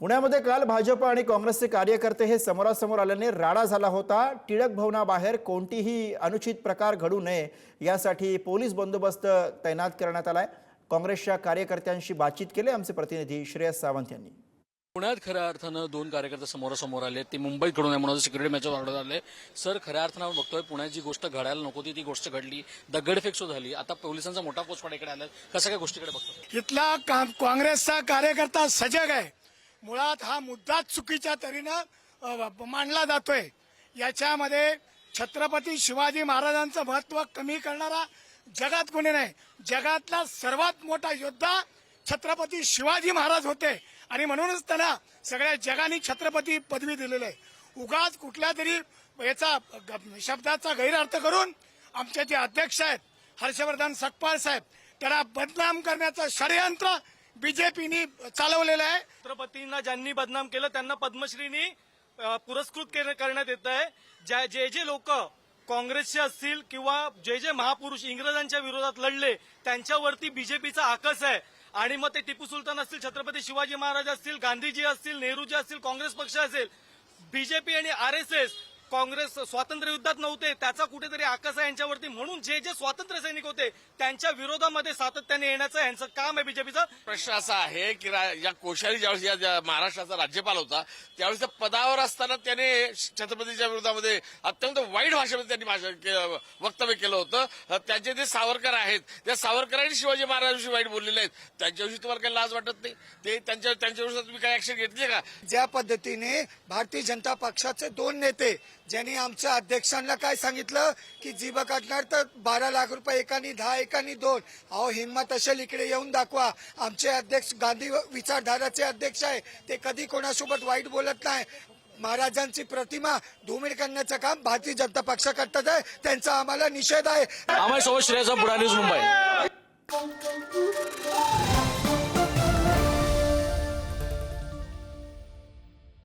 पुण्यामध्ये काल भाजप आणि काँग्रेसचे कार्यकर्ते हे समोरासमोर आल्याने राडा झाला होता। टिळक भवनाबाहेर कोणतीही अनुचित प्रकार घडू नये यासाठी पोलीस बंदोबस्त तैनात करण्यात आलाय। काँग्रेसच्या कार्यकर्त्यांशी बातचीत केली आमचे प्रतिनिधी श्रेयस सावंत यांनी। पुण्यात खऱ्या अर्थानं दोन कार्यकर्ते समोरासमोर आले, ते मुंबईत घडू नये म्हणून सिक्युरिटी मॅचवर ऑर्डर आले। सर, खऱ्या अर्थानं आपण बघतोय पुण्यात जी गोष्ट घडायला नको ती गोष्ट घडली, दगडफेक सुद्धा झाली। आता पोलिसांचा मोठा पोस्टपाड इकडे आला, कसं काय गोष्टीकडे बघतो? इथला काँग्रेसचा कार्यकर्ता सजग आहे। मुळात हा मुद्दा चुकीच्या तऱ्हेनं मांडला जातोय। याच्यामध्ये छत्रपती शिवाजी महाराजांचं महत्व कमी करणारा जगात कोणी नाही। जगातला सर्वात मोठा योद्धा छत्रपती शिवाजी महाराज होते आणि म्हणूनच त्यांना सगळ्या जगाने छत्रपती पदवी दिलेली आहे। उगाच कुठल्या तरी याचा शब्दाचा गैरअर्थ करून आमचे जे अध्यक्ष आहेत हर्षवर्धन सकपाळ साहेब, त्यांना बदनाम करण्याचं षडयंत्र बीजेपीने चालवलेलं आहे। छत्रपतींना ज्यांनी बदनाम केलं त्यांना पद्मश्रीनी पुरस्कृत करण्यात येत आहे। जे लोक काँग्रेसचे असतील किंवा जे महापुरुष इंग्रजांच्या विरोधात लढले त्यांच्यावरती बीजेपीचा आकस आहे। आणि मग ते टिपू सुलतान असतील, छत्रपती शिवाजी महाराज असतील, गांधीजी असतील, नेहरूजी असतील, काँग्रेस पक्ष असेल, बीजेपी आणि आरएसएस काँग्रेस स्वातंत्र्य युद्धात नव्हते, त्याचा कुठेतरी आकस आहे यांच्यावरती। म्हणून जे स्वातंत्र्य सैनिक होते त्यांच्या विरोधामध्ये सातत्याने येण्याचं यांचं काम आहे बीजेपीचं। प्रश्न असा आहे की या कोश्यारी ज्यावेळेस या महाराष्ट्राचा राज्यपाल होता त्यावेळेस पदावर असताना त्याने छत्रपतीच्या विरोधामध्ये अत्यंत वाईट भाषेमध्ये त्यांनी वक्तव्य केलं होतं। त्यांचे जे सावरकर आहेत त्या सावरकरांनी शिवाजी महाराजांविषयी वाईट बोललेले आहेत, त्यांच्याविषयी तुम्हाला काही लाज वाटत नाही? ते त्यांच्याविषयी तुम्ही काही ऍक्शन घेतली का? ज्या पद्धतीने भारतीय जनता पक्षाचे दोन नेते ज्यांनी आमच्या अध्यक्षांना काय सांगितलं की जीभ काढणार तर 12 लाख रुपये एकानी 10 एकानी 2, अहो हिंमत असेल इकडे येऊन दाखवा। आमचे अध्यक्ष गांधी विचारधाराचे अध्यक्ष आहे, ते कधी कोणासोबत वाईट बोलत नाही। महाराजांची प्रतिमा धूमिळ करण्याचं काम भारतीय जनता पक्ष करतात आहे, त्यांचा आम्हाला निषेध आहे। आम्हाला सोबत श्रेयस बुरा न्यूज मुंबई।